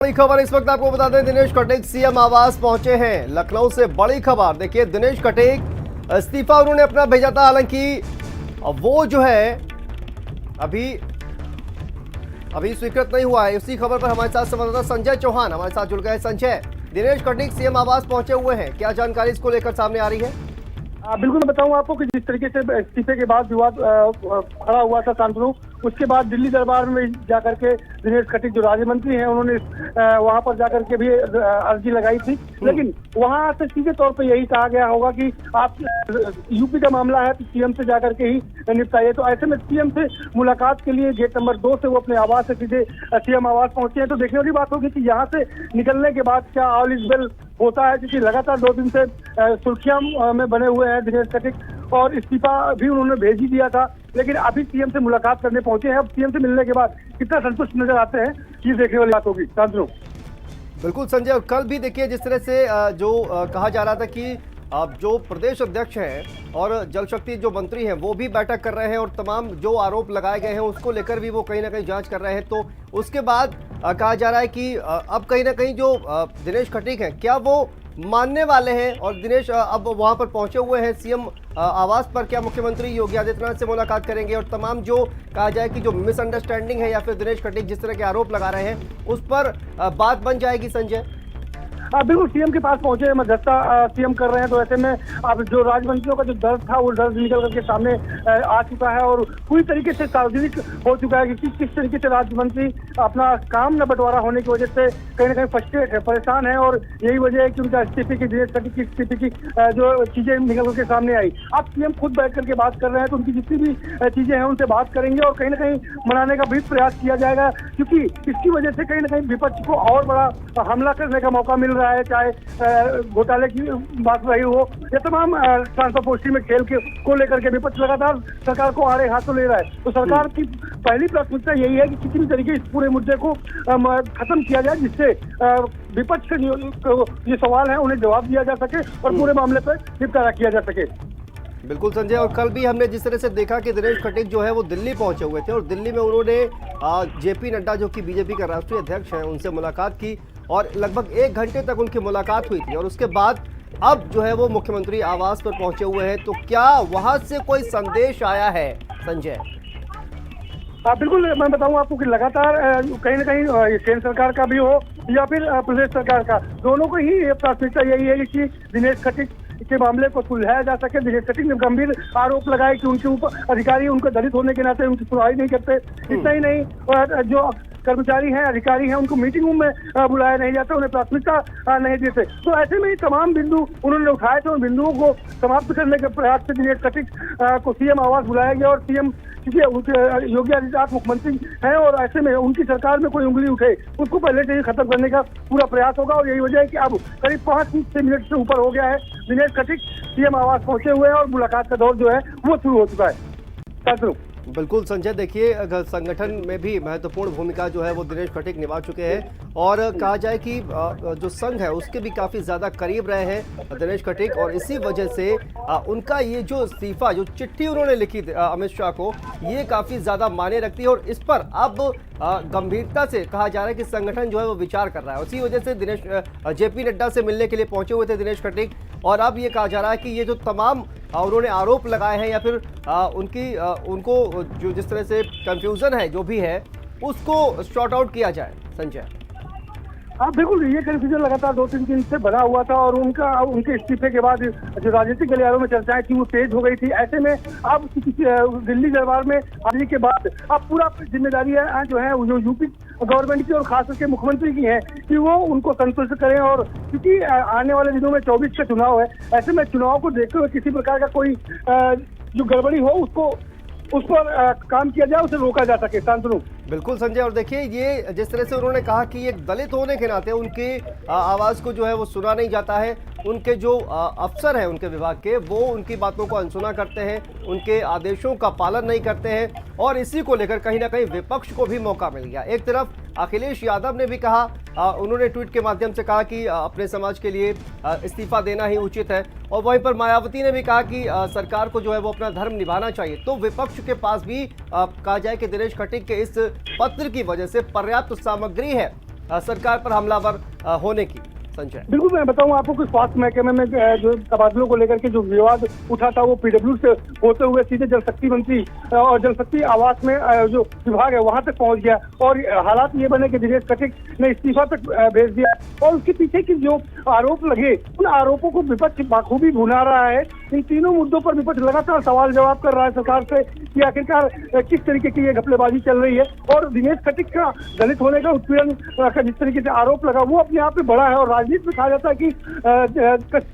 बड़ी खबर इस वक्त आपको बता दें, दिनेश कटेक सीएम आवास पहुंचे हैं। लखनऊ से बड़ी खबर देखिए, दिनेश कटेक इस्तीफा उन्होंने अपना भेजा था, हालांकि वो जो है अभी स्वीकृत नहीं हुआ है। इसी खबर पर हमारे साथ संवाददाता संजय चौहान हमारे साथ जुड़ गए। संजय, दिनेश कटेक सीएम आवास पहुंचे हुए हैं, क्या जानकारी इसको लेकर सामने आ रही है? बिल्कुल, मैं बताऊं आपको कि जिस तरीके से इस्तीफे के बाद विवाद खड़ा हुआ था शांतनु, उसके बाद दिल्ली दरबार में जाकर के दिनेश कटेक जो राज्य मंत्री हैं, उन्होंने वहां पर जाकर के भी अर्जी लगाई थी। लेकिन वहां से सीधे तौर पे यही कहा गया होगा कि आप यूपी का मामला है तो सीएम से जाकर के ही निपटाइए। तो ऐसे में सीएम से मुलाकात के लिए गेट नंबर 2 से वो अपने आवास से सीधे सीएम आवास पहुंचे हैं। तो देखने वाली बात होगी कि यहाँ से निकलने के बाद क्या ऑल इज वेल होता है, क्योंकि लगातार 2 दिन से सुर्खियां में बने हुए हैं दिनेश कटेक, और इस्तीफा भी उन्होंने भेज ही दिया था। लेकिन अभी सीएम से मुलाकात करने पहुंचे हैं। अब सीएम से मिलने के बाद कितना संतुष्ट नजर आते हैं, ये देखने वाली बात होगी। शांतनु। बिल्कुल संजय, और कल भी देखिए जिस तरह से जो कहा जा रहा था कि जो प्रदेश अध्यक्ष हैं और जल शक्ति जो मंत्री हैं वो भी बैठक कर रहे हैं और तमाम जो आरोप लगाए गए हैं उसको लेकर भी वो कहीं ना कहीं जांच कर रहे हैं। तो उसके बाद कहा जा रहा है कि अब कहीं ना कहीं जो दिनेश कटेक हैं, क्या वो मानने वाले हैं? और दिनेश अब वहां पर पहुंचे हुए हैं सीएम आवास पर, क्या मुख्यमंत्री योगी आदित्यनाथ से मुलाकात करेंगे और तमाम जो कहा जाए कि जो मिसअंडरस्टैंडिंग है या फिर दिनेश कटेक जिस तरह के आरोप लगा रहे हैं उस पर बात बन जाएगी? संजय, बिल्कुल, सीएम के पास पहुंचे, मध्यस्थता सीएम कर रहे हैं। तो ऐसे में अब जो राजमंत्रियों का जो दर्द था वो दर्द निकल करके सामने आ चुका है और पूरी तरीके से सार्वजनिक हो चुका है कि किस तरीके से राज्य अपना काम न बंटवारा होने की वजह से कहीं ना कहीं फ्रस्ट्रेट है, परेशान है। और यही वजह है कि उनका इस्तीफे की दिनेश कटेक की इस्तीफे की जो चीजें निकल करके सामने आई। अब सीएम खुद बैठ करके बात कर रहे हैं, तो उनकी जितनी भी चीजें हैं उनसे बात करेंगे और कहीं ना कहीं मनाने का भी प्रयास किया जाएगा, क्योंकि इसकी वजह से कहीं ना कहीं विपक्ष को और बड़ा हमला करने का मौका मिल रहा है। चाहे घोटाले की बात रही हो या तमाम ट्रांसफर पोस्टिंग में खेल को लेकर के विपक्ष लगातार सरकार को आड़े हाथों ले रहा है। तो सरकार की पहली प्राथमिकता यही है कि किसी भी तरीके इस पूरे मुद्दे को खत्म किया जाए, जिससे विपक्ष के ये सवाल है उन्हें जवाब दिया जा सके और पूरे मामले पर निपटारा किया जा सके। बिल्कुल संजय, और कल भी हमने जिस तरह से देखा कि दिनेश कटेक जो है वो दिल्ली पहुंचे हुए थे और दिल्ली में उन्होंने जेपी नड्डा जो कि बीजेपी का राष्ट्रीय अध्यक्ष हैं उनसे मुलाकात की और लगभग 1 घंटे तक उनकी मुलाकात हुई थी। और उसके बाद अब जो है वो मुख्यमंत्री आवास पर पहुंचे हुए हैं। तो क्या वहां से कोई संदेश आया है संजय? बिल्कुल, मैं बताऊं आपको कि लगातार कहीं ना कहीं केंद्र सरकार का भी हो या फिर प्रदेश सरकार का, दोनों को ही प्राथमिकता यही है कि दिनेश कटेक के मामले को सुलझाया जा सके। दिनेश कटेक ने गंभीर आरोप लगाए कि उनके ऊपर अधिकारी उनको दलित होने के नाते उनकी सुनवाई नहीं करते। इतना ही नहीं, जो कर्मचारी हैं, अधिकारी हैं, उनको मीटिंग रूम में बुलाया नहीं जाता, उन्हें प्राथमिकता नहीं देते। तो ऐसे में तमाम बिंदु उन्होंने उठाए थे, उन बिंदुओं को समाप्त करने के प्रयास से दिनेश कटेक को सीएम आवास बुलाया गया। और सीएम क्योंकि उनके योगी आदित्यनाथ मुख्यमंत्री हैं और ऐसे में उनकी सरकार में कोई उंगली उठे उसको पहले से ही खत्म करने का पूरा प्रयास होगा। और यही वजह है कि अब करीब 5-6 मिनट से ऊपर हो गया है, दिनेश कटेक सीएम आवास पहुंचे हुए हैं और मुलाकात का दौर जो है वो शुरू हो चुका है। बिल्कुल संजय, देखिए संगठन में भी महत्वपूर्ण भूमिका जो है वो दिनेश कटेक निभा चुके हैं और कहा जाए कि जो संघ है उसके भी काफ़ी ज़्यादा करीब रहे हैं दिनेश कटेक। और इसी वजह से उनका ये जो इस्तीफा, जो चिट्ठी उन्होंने लिखी अमित शाह को, ये काफ़ी ज़्यादा मायने रखती है और इस पर अब गंभीरता से कहा जा रहा है कि संगठन जो है वो विचार कर रहा है। उसी वजह से दिनेश जेपी नड्डा से मिलने के लिए पहुंचे हुए थे दिनेश कटेक। और अब ये कहा जा रहा है कि ये जो तमाम उन्होंने आरोप लगाए हैं या फिर उनको जो जिस तरह से कंफ्यूजन है जो भी है उसको सॉर्ट आउट किया जाए। संजय, बिल्कुल, ये कंफ्यूजन लगातार 2-3 दिन से बना हुआ था और उनके इस्तीफे के बाद जो राजनीतिक गलियारों में चर्चाएं थी वो तेज हो गई थी। ऐसे में अब दिल्ली दरबार में आने के बाद अब पूरा जिम्मेदारी जो है जो यूपी गवर्नमेंट की और खास करके मुख्यमंत्री की है कि वो उनको संतुष्ट करें। और क्योंकि आने वाले दिनों में 24 का चुनाव है, ऐसे में चुनाव को देखते हुए किसी प्रकार का कोई जो गड़बड़ी हो उस पर काम किया जाए, उसे रोका जा सके। शांतनु। बिल्कुल संजय, और देखिए ये जिस तरह से उन्होंने कहा कि एक दलित होने के नाते उनके आवाज़ को जो है वो सुना नहीं जाता है, उनके जो अफसर हैं उनके विभाग के, वो उनकी बातों को अनसुना करते हैं, उनके आदेशों का पालन नहीं करते हैं और इसी को लेकर कहीं ना कहीं विपक्ष को भी मौका मिल गया। एक तरफ अखिलेश यादव ने भी कहा, उन्होंने ट्वीट के माध्यम से कहा कि अपने समाज के लिए इस्तीफा देना ही उचित है, और वहीं पर मायावती ने भी कहा कि सरकार को जो है वो अपना धर्म निभाना चाहिए। तो विपक्ष के पास भी कहा जाए कि दिनेश कटेक के इस पत्र की वजह से पर्याप्त सामग्री है सरकार पर हमलावर होने की। संजय, बिल्कुल, मैं बताऊं आपको कि स्वास्थ्य महकमे में जो तबादलों को लेकर के जो विवाद उठा था वो पीडब्ल्यू से होते हुए सीधे जल शक्ति मंत्री और जल शक्ति आवास में जो विभाग है वहां तक पहुंच गया और हालात ये बने कि दिनेश कटिक ने इस्तीफा तक भेज दिया। और उसके पीछे की जो आरोप लगे उन आरोपों को विपक्ष बाखूबी भुना रहा है। इन तीनों मुद्दों पर विपक्ष लगातार सवाल जवाब कर रहा है सरकार से कि आखिरकार किस तरीके की ये घपलेबाजी चल रही है। और दिनेश कटिक का दलित होने का उत्पीड़न का जिस तरीके से आरोप लगा वो अपने आप में बड़ा है और राजनीति में कहा जाता है कि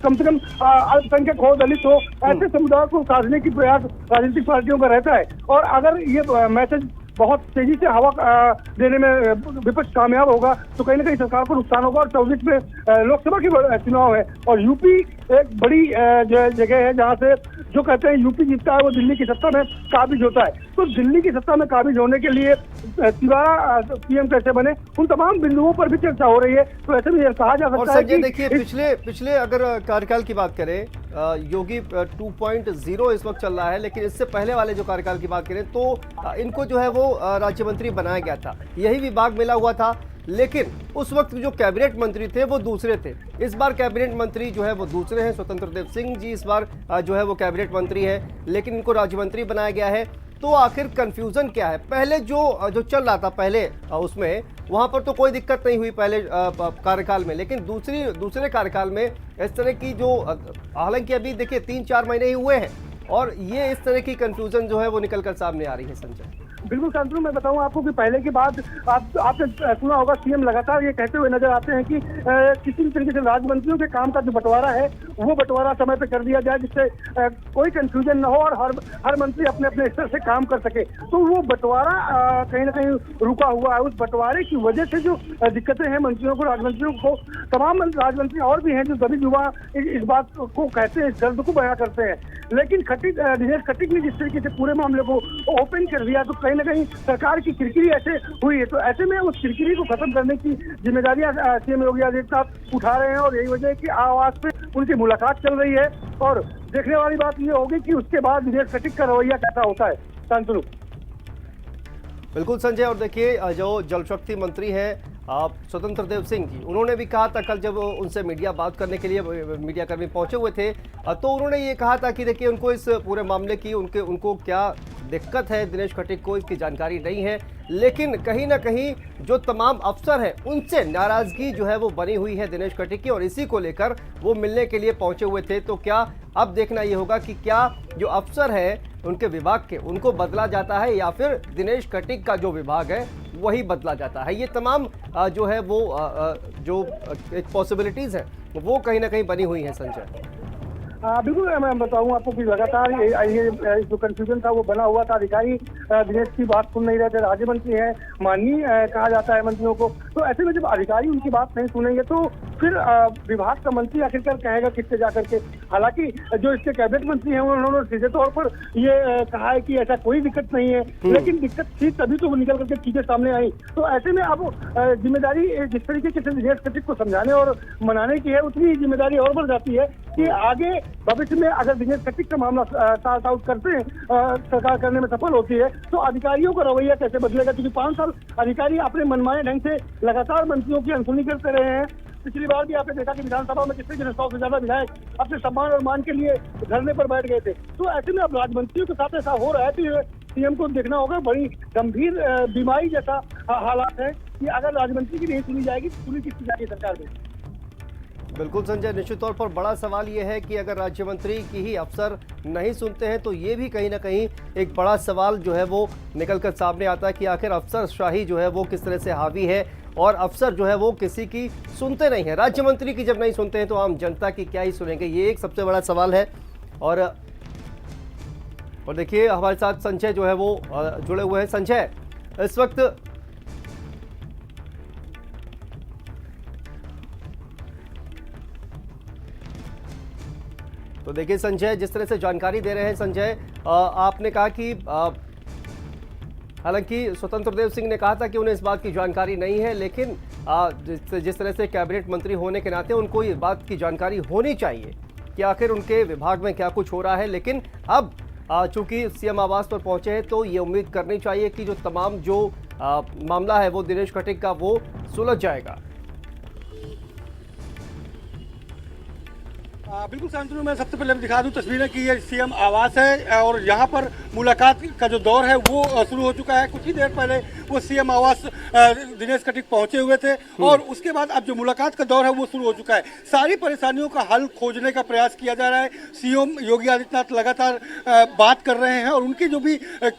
कम से कम अल्पसंख्यक हो, दलित हो, ऐसे समुदाय को साधने की प्रयास राजनीतिक पार्टियों का रहता है। और अगर ये मैसेज बहुत तेजी से हवा देने में विपक्ष कामयाब होगा तो कहीं ना कहीं सरकार को नुकसान होगा। और 24 में लोकसभा की चुनाव है और यूपी एक बड़ी जगह है जहां से जो कहते हैं यूपी जीतता है वो दिल्ली की सत्ता में काबिज होता है। तो दिल्ली की सत्ता में काबिज होने के लिए तिवारा पीएम कैसे बने उन तमाम बिंदुओं पर भी चर्चा हो रही है। तो ऐसे में यह कहा जा सकता है कि देखिए पिछले अगर कार्यकाल की बात करें योगी 2.0 इस वक्त चल रहा है, लेकिन इससे पहले वाले जो कार्यकाल की बात करें तो इनको जो है वो राज्य मंत्री बनाया गया था, यही विभाग मिला हुआ था। लेकिन उस वक्त जो कैबिनेट मंत्री थे वो दूसरे थे। इस बार कैबिनेट मंत्री जो है वो दूसरे हैं। स्वतंत्र देव सिंह जी इस बार जो है वो कैबिनेट मंत्री है, लेकिन इनको राज्य मंत्री बनाया गया है। तो आखिर कंफ्यूजन क्या है? पहले जो चल रहा था पहले उसमें वहां पर तो कोई दिक्कत नहीं हुई पहले कार्यकाल में, लेकिन दूसरे कार्यकाल में इस तरह की जो हालांकि अभी देखिए 3-4 महीने ही हुए हैं और ये इस तरह की कंफ्यूजन जो है वो निकल कर सामने आ रही है। संजय, बिल्कुल शांतनु, मैं बताऊं आपको कि पहले के बाद आपने सुना होगा सीएम लगातार ये कहते हुए नजर आते हैं कि किसी भी तरीके से राज्य मंत्रियों के काम का जो बंटवारा है वो बंटवारा समय पे कर दिया जाए जिससे कोई कंफ्यूजन न हो और हर मंत्री अपने अपने स्तर से काम कर सके। तो वो बंटवारा कहीं ना कहीं रुका हुआ है। उस बंटवारे की वजह से जो दिक्कतें हैं मंत्रियों को, राजमंत्रियों को, तमाम राजमंत्री और भी हैं जो दलित युवा इस बात को कहते हैं, इस दर्द को बयां करते हैं। लेकिन दिनेश कटिक ने जिस तरीके से पूरे मामले को ओपन कर दिया तो कहीं ना कहीं सरकार की किरकिरी ऐसे हुई है। तो ऐसे में उस किरकिरी को खत्म करने की जिम्मेदारियां सीएम योगी आदित्यनाथ उठा रहे हैं और यही वजह है कि आवास पे उनकी मुलाकात चल रही है। और देखने वाली बात ये होगी कि उसके बाद दिनेश कटिक का रवैया कैसा होता है। शांतनु, बिल्कुल संजय। और देखिए जो जल शक्ति मंत्री है स्वतंत्र देव सिंह जी, उन्होंने भी कहा था कल जब उनसे मीडिया बात करने के लिए मीडिया कर्मी पहुंचे हुए थे तो उन्होंने ये कहा था कि देखिए उनको इस पूरे मामले की उनको क्या दिक्कत है, दिनेश कटिक को इसकी जानकारी नहीं है। लेकिन कहीं ना कहीं जो तमाम अफसर हैं उनसे नाराजगी जो है वो बनी हुई है दिनेश कटिक की और इसी को लेकर वो मिलने के लिए पहुंचे हुए थे। तो क्या अब देखना ये होगा कि क्या जो अफसर है उनके विभाग के उनको बदला जाता है या फिर दिनेश कटिक का जो विभाग है वही बदला जाता है। ये तमाम जो है वो जो एक पॉसिबिलिटीज है वो कहीं ना कहीं बनी हुई है। संजय, बिल्कुल, मैं बताऊं आपको कि लगातार ये जो कंफ्यूजन था वो बना हुआ था। अधिकारी दिनेश की बात सुन नहीं रहे थे। राज्य मंत्री है, माननीय कहा जाता है मंत्रियों को। तो ऐसे में जब अधिकारी उनकी बात नहीं सुनेंगे तो फिर विभाग का मंत्री आखिरकार कहेगा किससे जाकर के। हालांकि जो इसके कैबिनेट मंत्री हैं उन्होंने सीधे तौर पर ये कहा है कि ऐसा कोई दिक्कत नहीं है, लेकिन दिक्कत थी तभी तो वो निकल करके चीजें सामने आई। तो ऐसे में अब जिम्मेदारी जिस तरीके से दिनेश कटिक को समझाने और मनाने की है उतनी जिम्मेदारी और बढ़ जाती है कि आगे भविष्य में अगर दिनेश कटिक का मामला सॉर्ट आउट करते हैं, सरकार करने में सफल होती है तो अधिकारियों का रवैया कैसे बदलेगा। क्योंकि 5 साल अधिकारी अपने मनमाने ढंग से लगातार मंत्रियों की अनसुनी करते रहे हैं। पिछली बार भी आपने देखा कि विधानसभा में कितने 100 से ज्यादा विधायक अपने सम्मान और मान के लिए धरने पर बैठ गए थे। तो ऐसे में अब राजमंत्रियों के साथ ऐसा हो रहा है तो सीएम को देखना होगा। बड़ी गंभीर बीमारी जैसा हालात है कि अगर राजमंत्री की नहीं सुनी जाएगी तो सुनी किसकी जाएगी सरकार में। बिल्कुल संजय, निश्चित तौर पर बड़ा सवाल ये है कि अगर राज्य मंत्री की ही अफसर नहीं सुनते हैं तो ये भी कहीं ना कहीं एक बड़ा सवाल जो है वो निकलकर सामने आता है कि आखिर अफसरशाही जो है वो किस तरह से हावी है और अफसर जो है वो किसी की सुनते नहीं है। राज्य मंत्री की जब नहीं सुनते हैं तो आम जनता की क्या ही सुनेंगे, ये एक सबसे बड़ा सवाल है। और देखिए हमारे साथ संजय जो है वो जुड़े हुए हैं। संजय, इस वक्त तो देखिए संजय जिस तरह से जानकारी दे रहे हैं संजय, आपने कहा कि हालांकि स्वतंत्र देव सिंह ने कहा था कि उन्हें इस बात की जानकारी नहीं है, लेकिन जिस तरह से कैबिनेट मंत्री होने के नाते उनको ये बात की जानकारी होनी चाहिए कि आखिर उनके विभाग में क्या कुछ हो रहा है। लेकिन अब चूंकि सीएम आवास पर पहुंचे हैं तो ये उम्मीद करनी चाहिए कि जो तमाम जो मामला है वो दिनेश खटीक का वो सुलझ जाएगा। बिल्कुल शांतनु, मैं सबसे पहले दिखा दूं तस्वीरें कि ये सीएम आवास है और यहाँ पर मुलाकात का जो दौर है वो शुरू हो चुका है। कुछ ही देर पहले वो सीएम आवास दिनेश खटीक पहुंचे हुए थे और उसके बाद अब जो मुलाकात का दौर है वो शुरू हो चुका है। सारी परेशानियों का हल खोजने का प्रयास किया जा रहा है। सीएम योगी आदित्यनाथ लगातार बात कर रहे हैं और उनके जो भी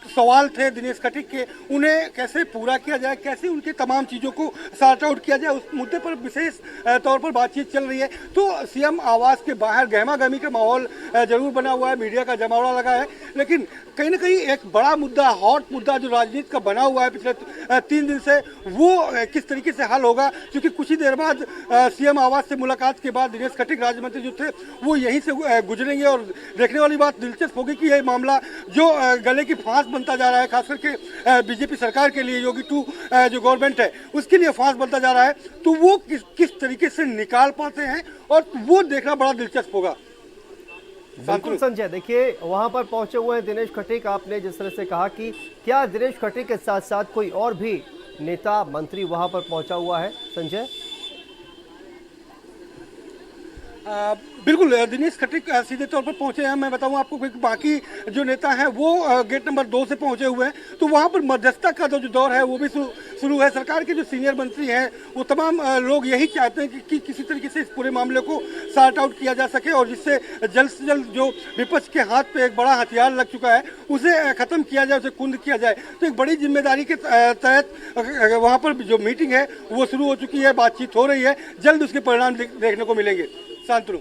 सवाल थे दिनेश खटीक के, उन्हें कैसे पूरा किया जाए, कैसे उनकी तमाम चीज़ों को सॉर्ट आउट किया जाए, उस मुद्दे पर विशेष तौर पर बातचीत चल रही है। तो सीएम आवास के बाहर गहमा गहमी का माहौल जरूर बना हुआ है, मीडिया का जमावड़ा लगा है, लेकिन कहीं ना कहीं एक बड़ा मुद्दा, हॉट मुद्दा जो राजनीति का बना हुआ है पिछले 3 दिन से, वो किस तरीके से हल होगा। क्योंकि कुछ ही देर बाद सीएम आवास से मुलाकात के बाद दिनेश खटीक राज्य मंत्री जो थे वो यहीं से गुजरेंगे और देखने वाली बात दिलचस्प होगी कि ये मामला जो गले की फांस बनता जा रहा है, खास करके बीजेपी सरकार के लिए, योगी 2 जो गवर्नमेंट है उसके लिए फांस बनता जा रहा है, तो वो किस तरीके से निकाल पाते हैं और वो देखना बड़ा दिलचस्प होगा। बिल्कुल संजय, देखिए वहां पर पहुंचे हुए हैं दिनेश खटीक। आपने जिस तरह से कहा कि क्या दिनेश खटीक के साथ साथ कोई और भी नेता मंत्री वहां पर पहुंचा हुआ है संजय? बिल्कुल, दिनेश खटीक सीधे तौर पर पहुंचे हैं। मैं बताऊं आपको कि बाकी जो नेता हैं वो गेट नंबर 2 से पहुंचे हुए हैं। तो वहां पर मध्यस्थता का जो दौर है वो भी शुरू है। सरकार के जो सीनियर मंत्री हैं वो तमाम लोग यही चाहते हैं कि किसी तरीके से इस पूरे मामले को सॉर्ट आउट किया जा सके और जिससे जल्द से जल्द जो विपक्ष के हाथ पे एक बड़ा हथियार लग चुका है उसे खत्म किया जाए, उसे कुंद किया जाए। तो एक बड़ी जिम्मेदारी के तहत वहाँ पर जो मीटिंग है वो शुरू हो चुकी है, बातचीत हो रही है, जल्द उसके परिणाम देखने को मिलेंगे। शांतनु।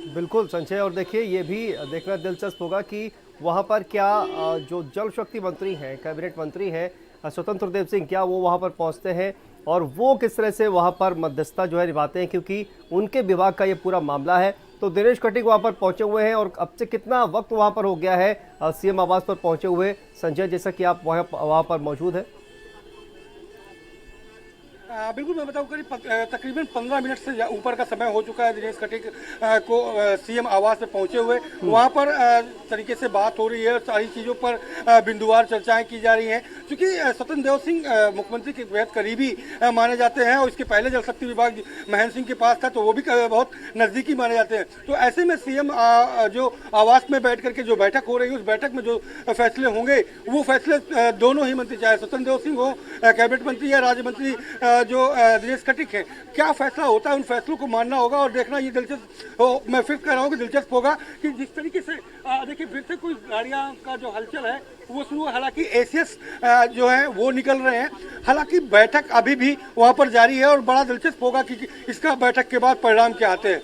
बिल्कुल संजय, और देखिए ये भी देखना दिलचस्प होगा कि वहां पर क्या जो जल शक्ति मंत्री हैं, कैबिनेट मंत्री हैं स्वतंत्र देव सिंह, क्या वो वहां पर पहुंचते हैं और वो किस तरह से वहां पर मध्यस्थता जो है निभाते हैं, क्योंकि उनके विभाग का ये पूरा मामला है। तो दिनेश खटीक वहां पर पहुंचे हुए हैं और अब से कितना वक्त वहां पर हो गया है सीएम आवास पर पहुंचे हुए संजय, जैसा कि आप वहां पर मौजूद है? बिल्कुल, मैं बताऊं करीब तकरीबन 15 मिनट से ऊपर का समय हो चुका है दिनेश खटीक को सीएम आवास में पहुंचे हुए। वहां पर तरीके से बात हो रही है, सारी चीज़ों पर बिंदुवार चर्चाएं की जा रही हैं। क्योंकि स्वतंत्र देव सिंह मुख्यमंत्री के बेहद करीबी माने जाते हैं और इसके पहले जल शक्ति विभाग महेंद्र सिंह के पास था, तो वो भी बहुत नज़दीकी माने जाते हैं। तो ऐसे में सीएम जो आवास में बैठ करके जो बैठक हो रही है, उस बैठक में जो फैसले होंगे वो फैसले दोनों ही मंत्री, चाहे स्वतंत्र देव सिंह हो, कैबिनेट मंत्री या राज्य मंत्री जो दिनेश खटीक है, क्या फैसला होता है उन फैसलों को मानना होगा और देखना ये दिलचस्प हो। मैं फिर कह रहा हूँ कि दिलचस्प होगा कि जिस तरीके से देखिए फिर से कोई गाड़ियाँ का जो हलचल है वो शुरू, हालांकि एसीएस जो है वो निकल रहे हैं, हालांकि बैठक अभी भी वहाँ पर जारी है और बड़ा दिलचस्प होगा कि इसका बैठक के बाद परिणाम क्या आते हैं।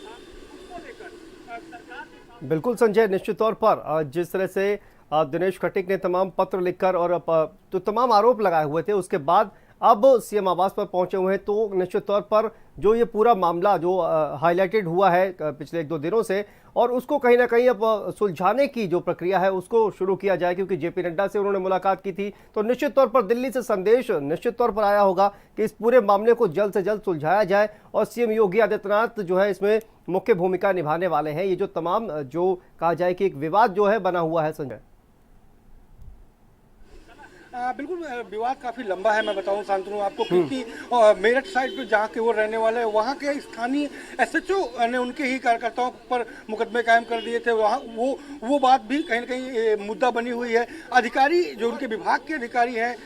बिल्कुल संजय, निश्चित तौर पर जिस तरह से दिनेश खटीक ने तमाम पत्र लिखकर और तो तमाम आरोप लगाए हुए थे, उसके बाद अब सीएम आवास पर पहुंचे हुए हैं, तो निश्चित तौर पर जो ये पूरा मामला जो हाईलाइटेड हुआ है पिछले 1-2 दिनों से, और उसको कहीं ना कहीं अब सुलझाने की जो प्रक्रिया है उसको शुरू किया जाए, क्योंकि जेपी नड्डा से उन्होंने मुलाकात की थी। तो निश्चित तौर पर दिल्ली से संदेश निश्चित तौर पर आया होगा कि इस पूरे मामले को जल्द से जल्द सुलझाया जाए और सीएम योगी आदित्यनाथ जो है इसमें मुख्य भूमिका निभाने वाले हैं। ये जो तमाम जो कहा जाए कि एक विवाद जो है बना हुआ है संजय। बिल्कुल, विवाद काफ़ी लंबा है, मैं बताऊं शांतनु आपको, क्योंकि मेरठ साइड पे जहाँ के वो रहने वाले हैं, वहाँ के स्थानीय एसएचओ ने उनके ही कार्यकर्ताओं पर मुकदमे कायम कर दिए थे। वहाँ वो बात भी कहीं ना कहीं मुद्दा बनी हुई है। अधिकारी जो उनके विभाग के अधिकारी हैं,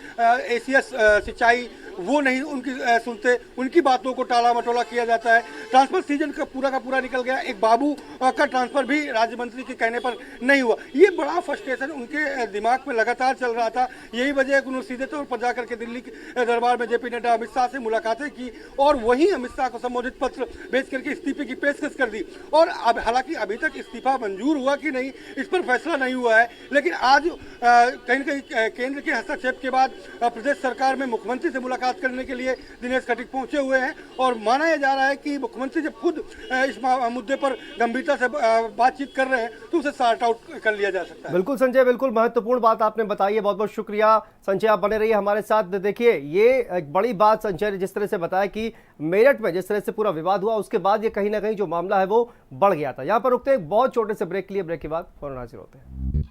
एसीएस सिंचाई, वो नहीं उनकी सुनते, उनकी बातों को टाला मटोला किया जाता है। ट्रांसफर सीजन का पूरा निकल गया, एक बाबू का ट्रांसफर भी राज्य मंत्री के कहने पर नहीं हुआ। ये बड़ा फ्रस्ट्रेशन उनके दिमाग में लगातार चल रहा था। यही वजह है कि उन्होंने सीधे तौर पर जाकर के दिल्ली के दरबार में जेपी नड्डा, अमित शाह से मुलाकातें की और वहीं अमित शाह को संबोधित पत्र भेज करके इस्तीफे की पेशकश कर दी। और अब हालांकि अभी तक इस्तीफा मंजूर हुआ कि नहीं इस पर फैसला नहीं हुआ है, लेकिन आज कहीं न कहीं केंद्र के हस्तक्षेप के बाद प्रदेश सरकार में मुख्यमंत्री से मुलाकात करने के लिए दिनेश खटीक पहुंचे हुए हैं और माना जा रहा है कि मुख्यमंत्री जब खुद इस मुद्दे पर गंभीरता से बातचीत कर रहे हैं तो उसे सॉर्ट आउट कर लिया जा सकता है। बिल्कुल संजय, बिल्कुल महत्वपूर्ण बात आपने बताई है, बहुत बहुत शुक्रिया संजय, आप बने रहिए हमारे साथ। देखिए ये एक बड़ी बात संजय ने जिस तरह से बताया कि मेरठ में जिस तरह से पूरा विवाद हुआ, उसके बाद ये कहीं ना कहीं जो मामला है वो बढ़ गया था। यहाँ पर रुकते हैं एक बहुत छोटे से ब्रेक के लिए, ब्रेक के बाद फौरन हाजिर होते हैं।